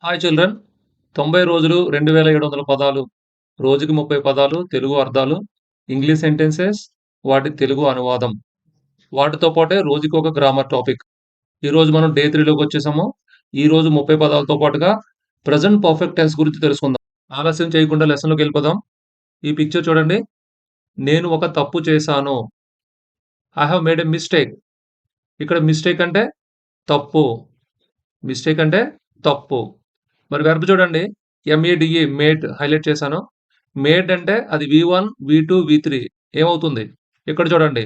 Hi children. 90 రోజులు 2700 పదాలు, రోజుకి 30 పదాలు, తెలుగు అర్థాలు, ఇంగ్లీష్ సెంటెన్సెస్, వాటి తెలుగు అనువాదం. వాటితో పాటే రోజుకొక గ్రామర్ టాపిక్. ఈరోజు మనం డే 3లోకి వచ్చేసాము. ఈరోజు 30 పదాలతో పాటుగా ప్రెజెంట్ పర్ఫెక్ట్ టెన్స్ గురించి తెలుసుకుందాం. ఆలస్యం చేయకుండా లెసన్‌లోకి వెళ్ళిపోదాం. ఈ పిక్చర్ చూడండి. నేను ఒక తప్పు చేశాను. I have made a mistake. ఇక్కడ మిస్టేక్ అంటే తప్పు. మిస్టేక్ అంటే తప్పు. మరి వెర్బ్ చూడండి. ఎంఏడిఈ మేడ్ హైలైట్ చేశాను. మేడ్ అంటే అది వి1, వి2, వి3 ఏమవుతుంది? ఇక్కడ చూడండి.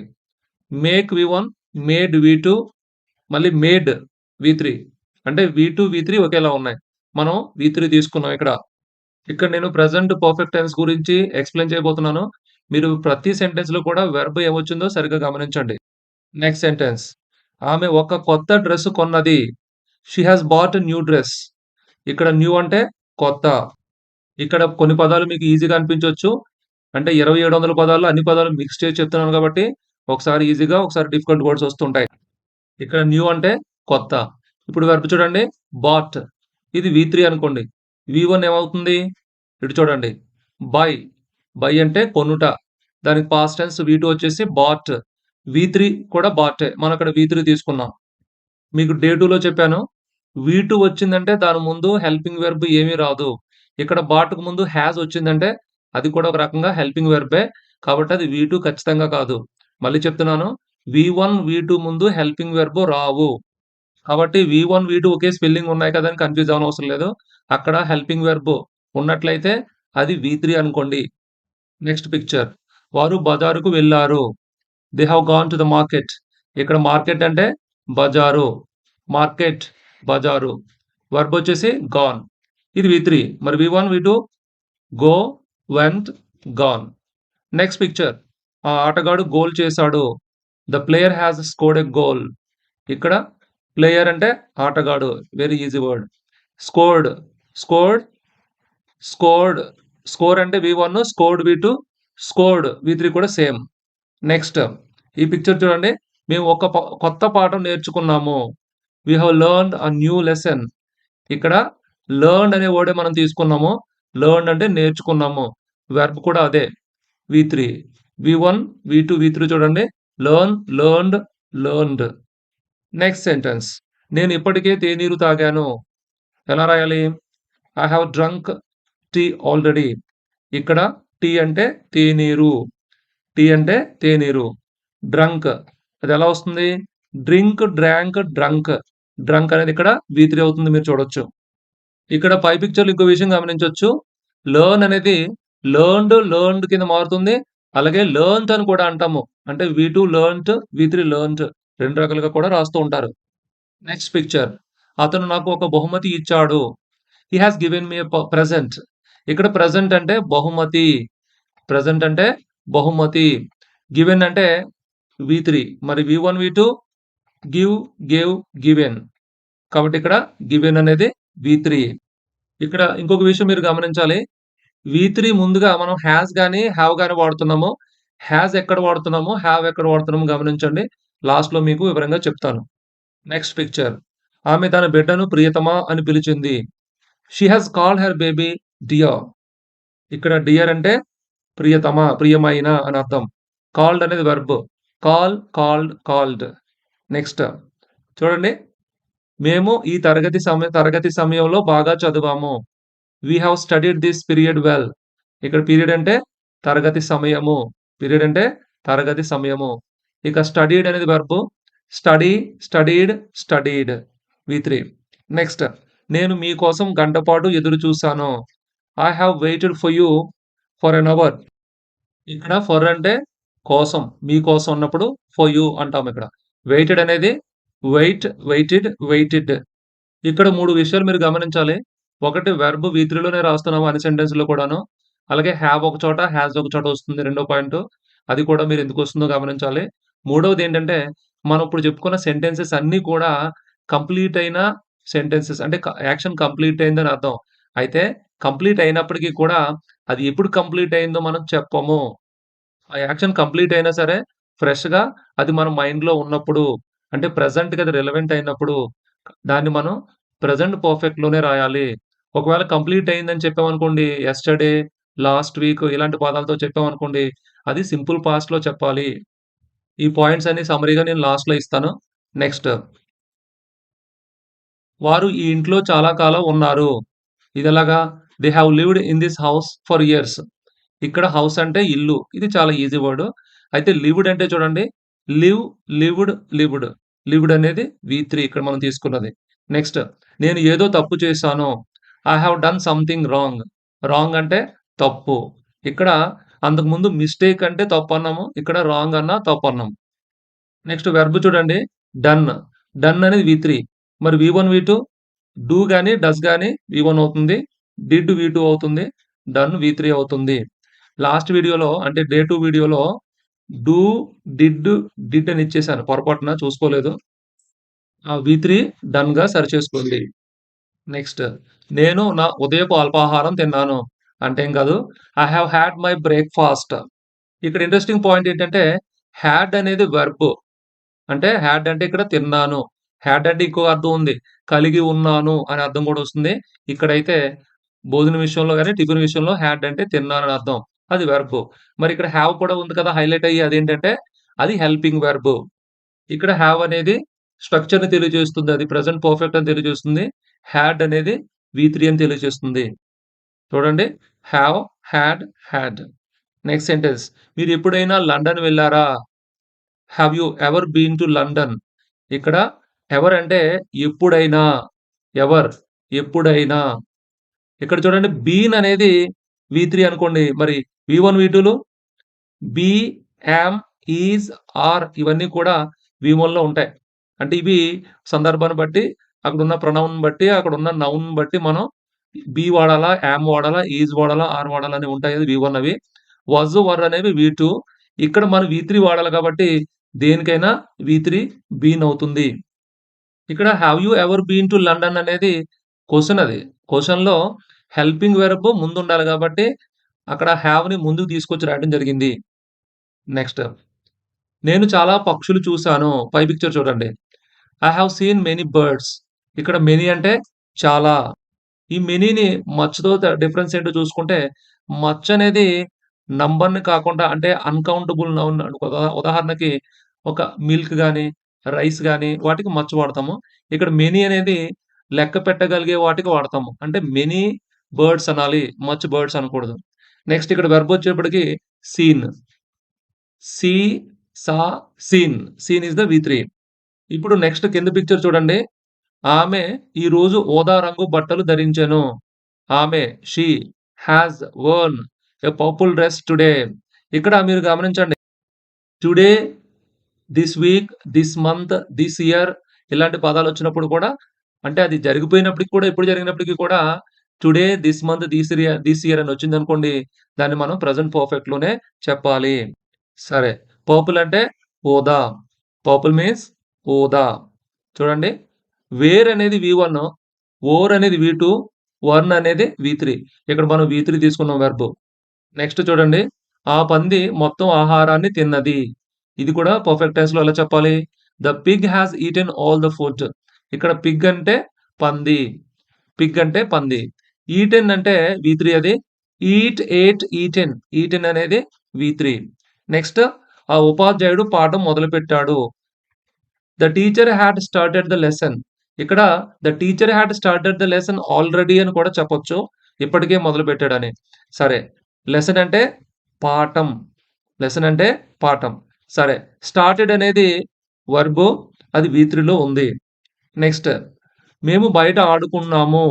మేక్ వి1, మేడ్ వి2, మళ్ళీ మేడ్ వి3 అంటే వి2, వి3 ఒకేలా ఉన్నాయి. మనం వి3 తీసుకున్నాం ఇక్కడ. ఇక్కడ నేను ప్రెజెంట్ పర్ఫెక్ట్ టెన్స్ గురించి ఎక్స్‌ప్లెయిన్ చేయబోతున్నాను. మీరు ప్రతి సెంటెన్స్‌లో కూడా వెర్బ్ ఏమొచ్చిందో సరిగ్గా గమనించండి. Next sentence. ఆమె ఒక కొత్త డ్రెస్ కొన్నది. She has bat a new dress. ఇక్కడ న్యూ అంటే కొత్త. ఇక్కడ కొన్ని పదాలు మీకు ఈజీగా అనిపించొచ్చు. అంటే 2700 పదాల్లో అన్ని పదాలు మిక్స్ చేసి చెప్తున్నాను కాబట్టి, ఒకసారి ఈజీగా, ఒకసారి డిఫికల్ట్ వర్డ్స్ వస్తుంటాయి. ఇక్కడ న్యూ అంటే కొత్త. ఇప్పుడు వెర్బ్ చూడండి. బాట్. ఇది వి3 అనుకోండి. వి1 ఏమవుతుంది? ఇటు చూడండి. బై. బై అంటే కొనుట. దానికి పాస్ట్ టెన్స్ వి2 వచ్చేసి బాట్. వి3 కూడా బాటే. మనం అక్కడ వి3 తీసుకున్నాం. మీకు డే 2లో చెప్పాను. వి2 వచ్చిందంటే దాని ముందు హెల్పింగ్ వెర్బ్ ఏమీ రాదు. ఇక్కడ బాట్‌కు ముందు హాస్ వచ్చిందంటే అది కూడా ఒక రకంగా హెల్పింగ్ వెర్బే. కాబట్టి అది వి2 ఖచ్చితంగా కాదు. మళ్ళీ చెప్తున్నాను. వి1, వి2 ముందు హెల్పింగ్ వెర్బ్ రావు. కాబట్టి వి1, వి2 ఒకే స్పెల్లింగ్ ఉన్నాయి కదా అని కన్‌ఫ్యూజ్ అవ్వనవసరం లేదు. అక్కడ హెల్పింగ్ వెర్బ్ ఉన్నట్లయితే అది వి3 అనుకోండి. Next picture. వారు బజారుకు వెళ్లారు. They have gone to the market. ఇక్కడ మార్కెట్ అంటే బజారు. మార్కెట్, బజారు. వర్బ్ వచ్చేసి గాన్. ఇది వి3. మరి V1, V2 go, went, gone. Next picture. ఆ ఆటగాడు గోల్ చేశాడు. The player has scored a goal. ఇక్కడ ప్లేయర్ అంటే ఆటగాడు. Very easy word. Scored, scored, scored. Score అంటే వి1, స్కోర్డ్ వి2, స్కోర్డ్ వి3 కూడా సేమ్. నెక్స్ట్ ఈ పిక్చర్ చూడండి. మేము ఒక కొత్త పాఠం నేర్చుకున్నాము. We have learned a new lesson. ఇక్కడ లెర్న్డ్ అనే వర్డే మనం తీసుకున్నాము. లెర్న్డ్ అంటే నేర్చుకున్నాము. వెర్బ్ కూడా అదే. వి3. వి1, వి2, వి3 చూడండి. Learn, learned, learned. Next sentence. నేను ఇప్పటికే తేనీరు తాగాను. ఎలా రాయాలి? I have drunk tea already. ఇక్కడ టీ అంటే తేనీరు. టీ అంటే తేనీరు. డ్రంక్ అది ఎలా వస్తుంది? Drink, drank, drunk. డ్రంక్ అనేది ఇక్కడ వి3 అవుతుంది మీరు చూడొచ్చు. ఇక్కడ పై పిక్చర్‌లో ఇంకో విషయం గమనించొచ్చు. లెర్న్ అనేది లెర్న్డ్, లెర్న్డ్ కింద మారుతుంది. అలాగే లెర్న్ట్ అని కూడా అంటాము. అంటే వి2 లెర్న్ట్, వి3 లెర్న్ట్ 2 రకాలుగా కూడా రాస్తూ ఉంటారు. Next picture. అతను నాకు ఒక బహుమతి ఇచ్చాడు. He has given me a present. ఇక్కడ ప్రెజెంట్ అంటే బహుమతి. ప్రెజెంట్ అంటే బహుమతి. గివెన్ అంటే వి3. మరి వి1, వి2 గివ్, గేవ్, గివెన్. కాబట్టి ఇక్కడ గివెన్ అనేది వి3. ఇక్కడ ఇంకొక విషయం మీరు గమనించాలి. వి3 ముందుగా మనం హాస్ గాని, హావ్ గాని వాడుతున్నాము. హాస్ ఎక్కడ వాడుతున్నాము, హావ్ ఎక్కడ వాడుతున్నామో గమనించండి. లాస్ట్‌లో మీకు వివరంగా చెప్తాను. Next picture. ఆమె తన బిడ్డను ప్రియతమా అని పిలిచింది. She has called her baby dear. ఇక్కడ డియర్ అంటే ప్రియతమా, ప్రియమైన అని అర్థం. కాల్డ్ అనేది verb. Call, called, called. Next చూడండి. మేము ఈ తరగతి సమయంలో బాగా చదివాము. We have studied this period well. ఇక్కడ పీరియడ్ అంటే తరగతి సమయము. పీరియడ్ అంటే తరగతి సమయము. ఇక స్టడీడ్ అనేది verb. Study, studied, studied. V3. Next. నేను మీకోసం గంట పాటు ఎదురు చూసాను. I have waited for you for an hour. ఇక్కడ ఫర్ అంటే కోసం, మీకోసం అన్నప్పుడు ఫర్ యూ అంటాం ఇక్కడ. వెయిటెడ్ అనేది వెయిట్, వెయిటెడ్, వెయిటెడ్. ఇక్కడ 3 విషయాలు మీరు గమనించాలి. ఒకటి వెర్బ్ వి3లోనే రాస్తున్నాము అన్ని సెంటెన్స్‌లో కూడాను. అలాగే హావ్ ఒక చోట, హాస్ ఒక చోట వస్తుంది రెండో పాయింటు. అది కూడా మీరు ఎందుకొస్తుందో గమనించాలి. మూడవదేంటంటే, మనం ఇప్పుడు చెప్పుకున్న సెంటెన్సెస్ అన్నీ కూడా కంప్లీట్ అయిన సెంటెన్సెస్ అంటే యాక్షన్ కంప్లీట్ అయిందని అర్థం. అయితే కంప్లీట్ అయినప్పటికీ కూడా అది ఎప్పుడు కంప్లీట్ అయిందో మనం చెప్పము. ఆ యాక్షన్ కంప్లీట్ అయినా సరే ఫ్రెష్‌గా అది మన మైండ్‌లో ఉన్నప్పుడు అంటే ప్రెజెంట్‌కి అది రిలవెంట్ అయినప్పుడు దాన్ని మనం ప్రెజెంట్ పర్ఫెక్ట్‌లోనే రాయాలి. ఒకవేళ కంప్లీట్ అయిందని చెప్పామనుకోండి, యెస్టర్‌డే, లాస్ట్ వీక్ ఇలాంటి పదాలతో చెప్పామనుకోండి, అది సింపుల్ పాస్ట్‌లో చెప్పాలి. ఈ పాయింట్స్ అన్ని సమ్మరీగా నేను లాస్ట్‌లో ఇస్తాను. నెక్స్ట్ వారు ఈ ఇంట్లో చాలా కాలం ఉన్నారు. ఇదెలాగా? They have lived in this house for years. ఇక్కడ హౌస్ అంటే ఇల్లు. ఇది చాలా ఈజీ వర్డ్. అయితే లివ్డ్ అంటే చూడండి. Live, lived, lived. లివ్డ్ అనేది వి3 ఇక్కడ మనం తీసుకున్నది. నెక్స్ట్ నేను ఏదో తప్పు చేశాను. I have done something wrong. Wrong అంటే తప్పు. ఇక్కడ అంతకుముందు మిస్టేక్ అంటే తప్పన్నాము. ఇక్కడ రాంగ్ అన్నా తప్పన్నాం. నెక్స్ట్ వెర్బ్ చూడండి. డన్. డన్ అనేది వి3. మరి వి1, వి2 డూ గాని, డస్ గాని వి1 అవుతుంది. డిడ్ వి2 అవుతుంది. డన్ వి3 అవుతుంది. లాస్ట్ వీడియోలో అంటే డే 2 వీడియోలో డూ, డిడ్ అని ఇచ్చేసాను. పొరపాటున చూసుకోలేదు. ఆ వి3 డన్‌గా సరిచేసుకోండి. నెక్స్ట్ నేను నా ఉదయపు అల్పాహారం తిన్నాను. అంటే ఏం కాదు. I have had my breakfast. ఇక్కడ ఇంట్రెస్టింగ్ పాయింట్ ఏంటంటే హాడ్ అనేది వెర్బ్. అంటే హాడ్ అంటే ఇక్కడ తిన్నాను. హాడ్ అంటే ఇంకో అర్థం ఉంది. కలిగి ఉన్నాను అనే అర్థం కూడా వస్తుంది. ఇక్కడైతే భోజనం విషయంలో గాని, టిఫిన్ విషయంలో హాడ్ అంటే తిన్నానని అర్థం. అది వెర్బ్. మరి ఇక్కడ హావ్ కూడా ఉంది కదా! హైలైట్ అయ్యి అదేంటంటే అది హెల్పింగ్ వెర్బ్. ఇక్కడ హావ్ అనేది స్ట్రక్చర్‌ని తెలియజేస్తుంది. అది ప్రెజెంట్ పర్ఫెక్ట్ అని తెలియజేస్తుంది. హాడ్ అనేది వి3 అని తెలియజేస్తుంది. చూడండి. Have, had, had. Next sentence. మీరు ఎప్పుడైనా లండన్ వెళ్లారా? Have you ever been to London? ఇక్కడ ఎవర్ అంటే ఎప్పుడైనా. ఎవర్ ఎప్పుడైనా. ఇక్కడ చూడండి బీన్ అనేది వి3 అనుకోండి. మరి వి1, వి2లు బీ, యామ్, ఈజ్, ఆర్ ఇవన్నీ కూడా వి1లో ఉంటాయి. అంటే ఇవి సందర్భాన్ని బట్టి, అక్కడున్న ప్రొనౌన్‌ని బట్టి, అక్కడున్న నౌన్‌ని బట్టి మనం బీ వాడాలా, యామ్ వాడాలా, ఈజ్ వాడాలా, ఆర్ వాడాలా అని ఉంటాయి. అది వి1 అవి. వాజ్, వర్ అనేవి వి2. ఇక్కడ మనం వి3 వాడాలి కాబట్టి దేనికైనా వి3 బీన్ అవుతుంది. ఇక్కడ have you ever been to London అనేది క్వెషన్ అది. క్వెషన్‌లో హెల్పింగ్ వెర్బ్ ముందుండాలి కాబట్టి అక్కడ హావ్‌ని ముందుకు తీసుకొచ్చి రాయడం జరిగింది. నెక్స్ట్ నేను చాలా పక్షులు చూసాను. పై పిక్చర్ చూడండి. I have seen many birds. ఇక్కడ మెనీ అంటే చాలా. ఈ మెనీని మచ్‌తో డిఫరెన్స్ ఏంటో చూసుకుంటే మచ్ అనేది నంబర్‌ని కాకుండా అంటే అన్‌కౌంటబుల్ నౌన్ ఉదాహరణకి ఒక మిల్క్ గాని, రైస్ గాని వాటికి మచ్ వాడతాము. ఇక్కడ మెనీ అనేది లెక్క పెట్టగలిగే వాటికి వాడతాము. అంటే మెనీ బర్డ్స్ అనాలి. మచ్ బర్డ్స్ అనకూడదు. నెక్స్ట్ ఇక్కడ వెర్బ్ వచ్చేప్పటికి seen. See, saw, seen. Seen is the V3. ఇప్పుడు నెక్స్ట్ కింద పిక్చర్ చూడండి. ఆమె ఈరోజు ఊదా రంగు బట్టలు ధరించెను. ఆమె she has worn a purple dress today. ఇక్కడ మీరు గమనించండి. Today, this week, this month, this year ఇలాంటి పదాలొచ్చినప్పుడు కూడా అంటే అది జరిగిపోయినప్పటికి కూడా ఎప్పుడు జరిగినప్పటికి కూడా today, this month, this year అని వచ్చిందనుకోండి. దాన్ని మనం ప్రెజెంట్ పర్ఫెక్ట్‌లోనే చెప్పాలి. సరే. పర్పుల్ అంటే ఊదా. పర్పుల్ మీన్స్ ఊదా. చూడండి. వేర్ అనేది వి1, ఓర్ అనేది వి2, వర్న్ అనేది వి3. ఇక్కడ మనం వి3 తీసుకున్నాం వెర్బ్. నెక్స్ట్ చూడండి. ఆ పంది మొత్తం ఆహారాన్ని తిన్నది. ఇది కూడా పర్ఫెక్ట్ టెన్స్‌లో ఎలా చెప్పాలి? The Pig has eaten all the food. ఇక్కడ పిగ్ అంటే పంది. పిగ్ అంటే పంది. ఈటెన్ అంటే వి3 అది. Eat, ate, eaten. ఈటెన్ అనేది వి3. నెక్స్ట్ ఆ ఉపాధ్యాయుడు పాఠం మొదలుపెట్టాడు. The teacher had started the lesson. ఇక్కడ the teacher had started the lesson already అని కూడా చెప్పొచ్చు. ఇప్పటికే మొదలుపెట్టాడని. సరే. లెసన్ అంటే పాఠం. లెసన్ అంటే పాఠం. సరే. స్టార్టెడ్ అనేది వర్బ్. అది వి3లో ఉంది. నెక్స్ట్ మేము బయట ఆడుకున్నాము.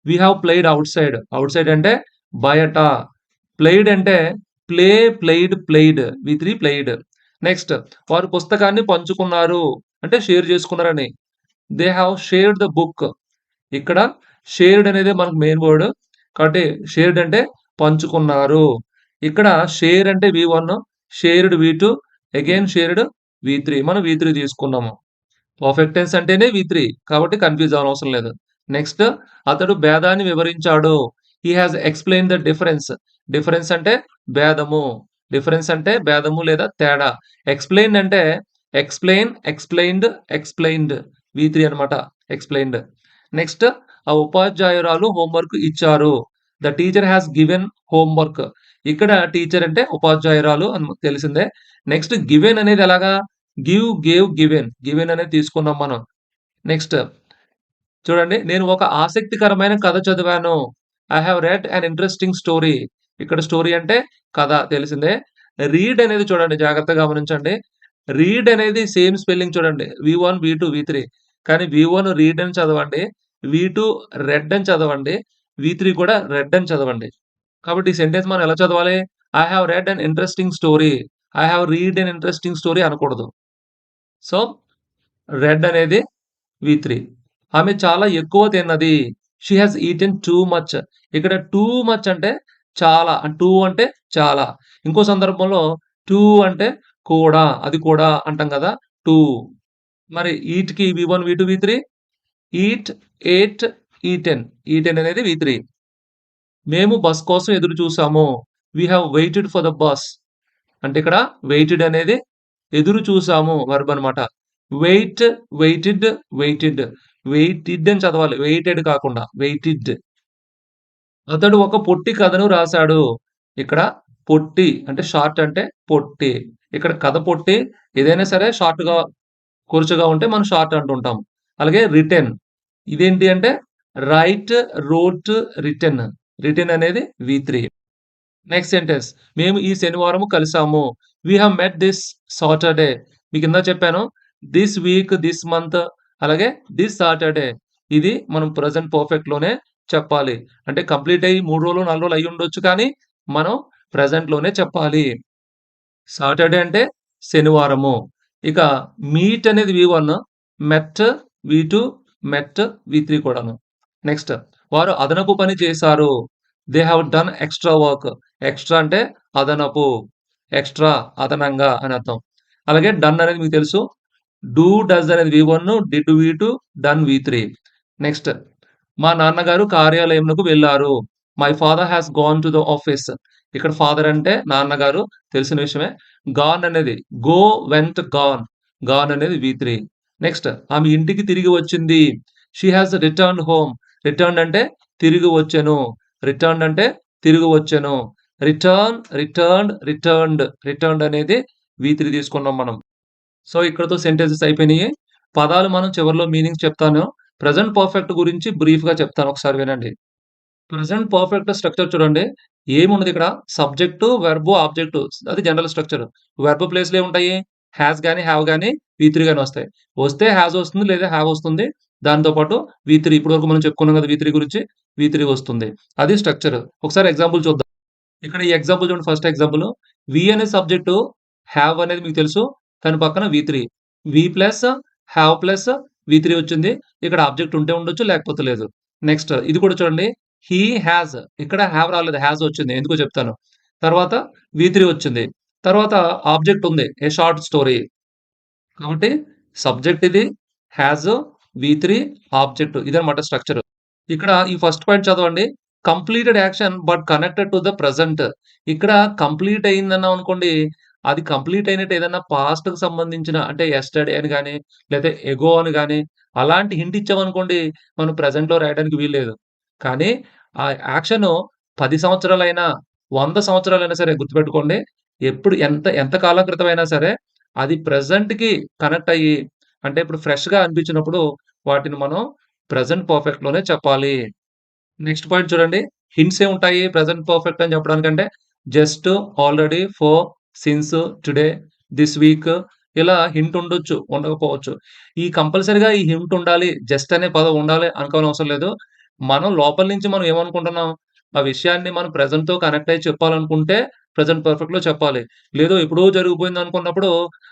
We have played outside. Outside అంటే బయట. ప్లేయిడ్ అంటే play, played, played. V3 played. Next వారు పుస్తకాన్ని పంచుకున్నారు. అంటే షేర్ చేసుకున్నారని. They have shared the book. ఇక్కడ షేర్డ్ అనేది మనకు మెయిన్ వర్డ్. కాబట్టి షేర్డ్ అంటే పంచుకున్నారు. ఇక్కడ షేర్ అంటే వి1, షేర్డ్ వి2, అగైన్ షేర్డ్ వి3. మనం వి3 తీసుకున్నాము. పర్ఫెక్ట్ టెన్స్ అంటేనే వి3. కాబట్టి కన్‌ఫ్యూజ్ అవ్వనవసరం లేదు. నెక్స్ట్ అతడు భేదాన్ని వివరించాడు. He has explained the difference. Difference అంటే భేదము. డిఫరెన్స్ అంటే భేదము లేదా తేడా. ఎక్స్‌ప్లెయిన్ అంటే ఎక్స్‌ప్లెయిన్, ఎక్స్‌ప్లెయిన్డ్, ఎక్స్‌ప్లెయిన్డ్. వి3 అన్నమాట. ఎక్స్‌ప్లెయిన్డ్. నెక్స్ట్ ఆ ఉపాధ్యాయురాలు హోంవర్క్ ఇచ్చారు. The teacher has given homework. ఇక్కడ టీచర్ అంటే ఉపాధ్యాయురాలు అని తెలిసిందే. నెక్స్ట్ గివెన్ అనేది ఎలాగా? Give, gave, given. గివెన్ అనేది తీసుకున్నాం మనం. నెక్స్ట్ చూడండి. నేను ఒక ఆసక్తికరమైన కథ చదివాను. I have read an interesting story. ఇక్కడ స్టోరీ అంటే కథ తెలిసిందే. రీడ్ అనేది చూడండి జాగ్రత్తగా గమనించండి. రీడ్ అనేది సేమ్ స్పెల్లింగ్ చూడండి. వి1, వి2, వి3. కానీ వి1 రీడ్ అని చదవండి. వి2 రెడ్ అని చదవండి. వి3 కూడా రెడ్ అని చదవండి. కాబట్టి ఈ సెంటెన్స్ మనం ఎలా చదవాలి? I have read an interesting story. I have read an interesting story అనకూడదు. సో, రెడ్ అనేది వి3. ఆమె చాలా ఎక్కువ తిన్నది. She has eaten too much. ఇక్కడ టూ మచ్ అంటే చాలా. టూ అంటే చాలా. ఇంకో సందర్భంలో టూ అంటే కూడా, అది కూడా అంటాం కదా! టూ. మరి ఈట్‌కి వి1, వి2, వి3 ఈట్, ఏట్, ఈటెన్. ఈటెన్ అనేది వి3. మేము బస్ కోసం ఎదురు చూసాము. We have waited for the bus. అంటే ఇక్కడ వెయిటెడ్ అనేది ఎదురు చూసాము వర్బ్ అనమాట. Wait, weighted, weighted. వెయిటెడ్ అని చదవాలి. వెయిటెడ్ కాకుండా వెయిటెడ్. అతడు ఒక పొట్టి కథను రాసాడు. ఇక్కడ పొట్టి అంటే షార్ట్ అంటే పొట్టి. ఇక్కడ కథ పొట్టి. ఏదైనా సరే షార్ట్‌గా, కురచగా ఉంటే మనం షార్ట్ అంటుంటాం. అలాగే రిటెన్. ఇదేంటి అంటే రైట్, రోట్, రిటెన్. రిటెన్ అనేది వి3. Next sentence. మేము ఈ శనివారము కలిసాము. We have met this Saturday. మీకిందాక చెప్పాను. దిస్ వీక్, దిస్ మంత్ అలాగే దిస్ సాటర్‌డే. ఇది మనం ప్రెజెంట్ పర్ఫెక్ట్‌లోనే చెప్పాలి. అంటే కంప్లీట్ అయ్యి 3 రోజులు, 4 రోజులు అయ్యుండొచ్చు కానీ, మనం ప్రెజెంట్‌లోనే చెప్పాలి. సాటర్‌డే అంటే శనివారము. ఇక మీట్ అనేది వి1, మెట్ వి2, మెట్ వి3 కూడాను. నెక్స్ట్ వారు అదనపు పని చేశారు. They have done extra work. Extra అంటే అదనపు. ఎక్స్‌ట్రా అదనంగా అని అర్థం. అలాగే డన్ అనేది మీకు తెలుసు. డూ, డస్ అనేది వి1, డిడ్ వి2, డన్ వి3. నెక్స్ట్ మా నాన్నగారు కార్యాలయమునకు వెళ్లారు. My father has gone to the office. ఇక్కడ ఫాదర్ అంటే నాన్నగారు తెలిసిన విషయమే. గాన్ అనేది గో, వెంట్, గాన్. గాన్ అనేది వి3. నెక్స్ట్ ఆమె ఇంటికి తిరిగి వచ్చింది. She has returned home. Returned అంటే తిరిగి వచ్చెను. రిటర్న్డ్ అంటే తిరిగి వచ్చెను. Return, returned, returned. రిటర్న్డ్ అనేది వి3 తీసుకున్నాం మనం. సో, ఇక్కడితో సెంటెన్సెస్ అయిపోయినాయి. పదాలు మనం చివరిలో మీనింగ్స్ చెప్తాను. ప్రెజెంట్ పర్ఫెక్ట్ గురించి బ్రీఫ్‌గా చెప్తాను. ఒకసారి వినండి. ప్రెజెంట్ పర్ఫెక్ట్ స్ట్రక్చర్ చూడండి. ఏముండదు ఇక్కడ సబ్జెక్టు, వెర్బ్, ఆబ్జెక్ట్ అది జనరల్ స్ట్రక్చర్. వెర్బ్ ప్లేస్‌లో ఏముంటాయి? హాస్ గాని, హావ్ గాని, వి3 గాని వస్తాయి. వస్తే హాస్ వస్తుంది లేదా హావ్ వస్తుంది. దాంతో పాటు వి3 ఇప్పటివరకు మనం చెప్పుకున్నాం కదా! వి3 గురించి. వి3 వస్తుంది. అది స్ట్రక్చర్. ఒకసారి ఎగ్జాంపుల్ చూద్దాం. ఇక్కడ ఈ ఎగ్జాంపుల్ చూడండి. First example. వి అనే సబ్జెక్టు, హావ్ అనేది మీకు తెలుసు. దాని పక్కన వి3. వి ప్లస్ హావ్ ప్లస్ వి3 వచ్చింది. ఇక్కడ ఆబ్జెక్ట్ ఉంటే ఉండొచ్చు లేకపోతే లేదు. నెక్స్ట్ ఇది కూడా చూడండి. హి హాస్ ఇక్కడ హావ్ రాలేదు. హాస్ వచ్చింది. ఎందుకో చెప్తాను. తర్వాత వి3 వచ్చింది. తర్వాత ఆబ్జెక్ట్ ఉంది. ఏ షార్ట్ స్టోరీ. కాబట్టి సబ్జెక్ట్ ఇది. హాస్, వి3, ఆబ్జెక్ట్ ఇదన్నమాట స్ట్రక్చర్. ఇక్కడ ఈ ఫస్ట్ పాయింట్ చదవండి. Completed action but connected to the present. ఇక్కడ కంప్లీట్ అయిందన్నాం అనుకోండి. అది కంప్లీట్ అయినట్టు ఏదన్నా పాస్ట్‌కి సంబంధించిన అంటే యెస్టర్‌డే అని గాని, లేతే ఎగో అని గాని, అలాంటి హింట్ ఇచ్చామనుకోండి, మనం ప్రెజెంట్‌లో రాయడానికి వీల్లేదు. కానీ ఆ యాక్షను 10 సంవత్సరాలైనా, 100 సంవత్సరాలైనా సరే గుర్తుపెట్టుకోండి. ఎప్పుడు ఎంత ఎంత కాలం క్రితమైనా సరే, అది ప్రెజెంట్‌కి కనెక్ట్ అయ్యి, అంటే ఇప్పుడు ఫ్రెష్‌గా అనిపించినప్పుడు వాటిని మనం ప్రెజెంట్ పర్ఫెక్ట్‌లోనే చెప్పాలి. నెక్స్ట్ పాయింట్ చూడండి. హింట్స్ ఏముంటాయి ప్రెజెంట్ పర్ఫెక్ట్ అని చెప్పడానికంటే just, already, for, since, today, this week ఇలా హింట్ ఉండొచ్చు, ఉండకపోవచ్చు. ఈ కంపల్సరీగా ఈ హింట్ ఉండాలి. జస్ట్ అనే పదం ఉండాలి అనుకోనవసరం లేదు. మనం లోపల నుంచి మనం ఏమనుకుంటున్నాం, ఆ విషయాన్ని మనం ప్రెజెంట్‌తో కనెక్ట్ అయ్యి చెప్పాలనుకుంటే ప్రెజెంట్ పర్ఫెక్ట్‌లో చెప్పాలి. లేదు ఎప్పుడో జరిగిపోయిందనుకున్నప్పుడు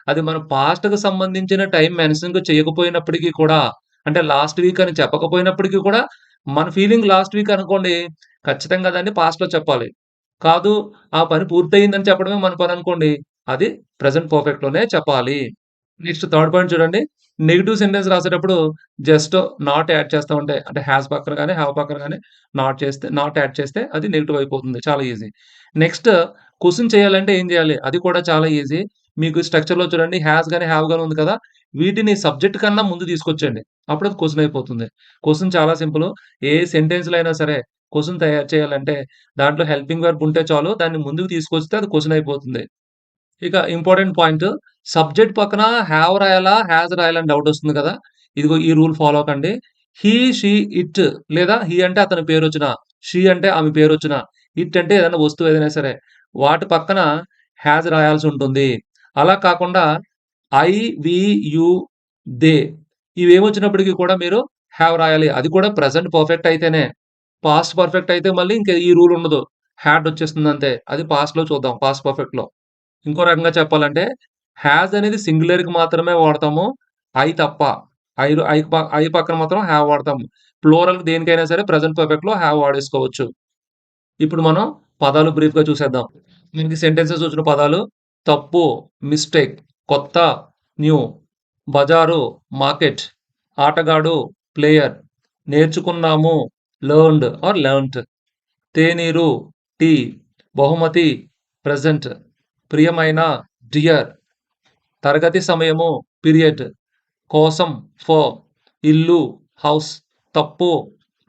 అది మన పాస్ట్‌కి సంబంధించిన టైం మెన్షన్ చేయకపోయినప్పటికీ కూడా, అంటే లాస్ట్ వీక్ అని చెప్పకపోయినప్పటికీ కూడా మన ఫీలింగ్ లాస్ట్ వీక్ అనుకోండి, ఖచ్చితంగా దాన్ని పాస్ట్‌లో చెప్పాలి. కాదు ఆ పని పూర్తయిందని చెప్పడమే మన పననుకోండి, అది ప్రెజెంట్ పర్ఫెక్ట్‌లోనే చెప్పాలి. నెక్స్ట్ థర్డ్ పాయింట్ చూడండి. నెగెటివ్ సెంటెన్స్ రాసేటప్పుడు జస్ట్ నాట్ యాడ్ చేస్తా ఉంటే, అంటే హాస్ పక్కన గాని, హావ్ పక్కన గాని నాట్ యాడ్ చేస్తే అది నెగెటివ్ అయిపోతుంది. చాలా ఈజీ. నెక్స్ట్ క్వెషన్ చేయాలంటే ఏం చేయాలి? అది కూడా చాలా ఈజీ. మీకు స్ట్రక్చర్‌లో చూడండి హాస్ గాని, హావ్ గాని ఉంది కదా! వీటిని సబ్జెక్ట్ కన్నా ముందు తీసుకొచ్చేయండి. అప్పుడు అది క్వెషన్ అయిపోతుంది. క్వెషన్ చాలా సింపుల్. ఏ సెంటెన్స్‌లో అయినా సరే క్వెషన్ తయారు చేయాలంటే దాంట్లో హెల్పింగ్ వర్బ్ ఉంటే చాలు. దాన్ని ముందుకు తీసుకొస్తే అది క్వెషన్ అయిపోతుంది. ఇక ఇంపార్టెంట్ పాయింట్ సబ్జెక్ట్ పక్కన హావ్ రాయాలా? హాస్ రాయాలా? అని డౌట్ వస్తుంది కదా! ఇదిగో ఈ రూల్ ఫాలో అవ్వకండి. హి, షీ, ఇట్ లేదా హి అంటే అతని పేరొచ్చిన, షీ అంటే ఆమె పేరొచ్చిన, ఇట్ అంటే ఏదైనా వస్తువు ఏదైనా సరే వాటి పక్కన హాస్ రాయాల్సి ఉంటుంది. అలా కాకుండా ఐ, వి, యూ, దే ఇవేమొచ్చినప్పటికి కూడా మీరు హావ్ రాయాలి. అది కూడా ప్రెజెంట్ పర్ఫెక్ట్ అయితేనే. పాస్ట్ పర్ఫెక్ట్ అయితే మళ్ళీ ఇంక ఈ రూల్ ఉండదు. హాడ్ వచ్చేస్తుంది అంతే. అది పాస్ట్‌లో చూద్దాం. పాస్ట్ పర్ఫెక్ట్‌లో. ఇంకో రకంగా చెప్పాలంటే హాస్ అనేది సింగులర్‌కి మాత్రమే వాడతాము. ఐ తప్ప. ఐ పక్కన మాత్రం హావ్ వాడతాము. ప్లూరల్‌కి దేనికైనా సరే ప్రెజెంట్ పర్ఫెక్ట్‌లో హావ్ వాడేసుకోవచ్చు. ఇప్పుడు మనం పదాలు బ్రీఫ్‌గా చూసేద్దాం. మనకి సెంటెన్సెస్ వచ్చిన పదాలు తప్పు, మిస్టేక్, కొత్త, న్యూ, బజారు, మార్కెట్, ఆటగాడు, ప్లేయర్, నేర్చుకున్నాము, లెర్న్డ్ ఆర్ లెర్న్ట్, తేనీరు, టీ, బహుమతి, ప్రెజెంట్, ప్రియమైన, డియర్, తరగతి సమయము, పీరియడ్, కోసం, ఫర్, ఇల్లు, హౌస్, తప్పు,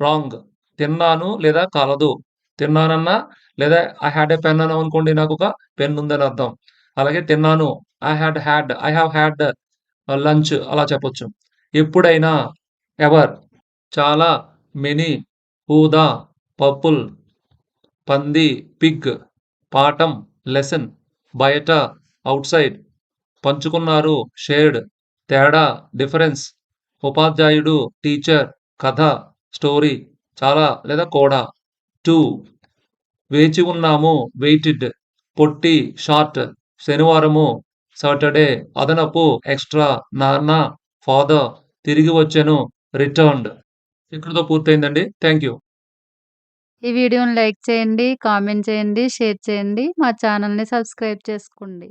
రాంగ్, తిన్నాను లేదా కలదు. తిన్నానన్నా లేదా ఐ హాడ్ ఎ పెన్ అన్నామనుకోండి నాకొక పెన్ ఉందని అర్థం. అలాగే తిన్నాను ఐ హావ్ హ్యాడ్ లంచ్ అలా చెప్పొచ్చు. ఎప్పుడైనా, ఎవర్, చాలా, మెనీ, ఊదా, పర్పుల్, పంది, పిగ్, పాఠం, లెసన్, బయట, ఔట్‌సైడ్, పంచుకున్నారు, షేర్డ్, తేడా, డిఫరెన్స్, ఉపాధ్యాయుడు, టీచర్, కథ, స్టోరీ, చాలా లేదా కూడా, 2 వేచి ఉన్నాము, వెయిటెడ్, పొట్టి, షార్ట్, శనివారము, సాటర్‌డే, అదనపు, ఎక్స్‌ట్రా, నాన్న, ఫాదర్, తిరిగి వచ్చెను, రిటర్న్డ్. ఇక్కడితో పూర్తయిందండి. Thank you. ఈ వీడియోని లైక్ చేయండి, కామెంట్ చేయండి, షేర్ చేయండి. మా ఛానల్‌ని సబ్స్క్రైబ్ చేసుకోండి.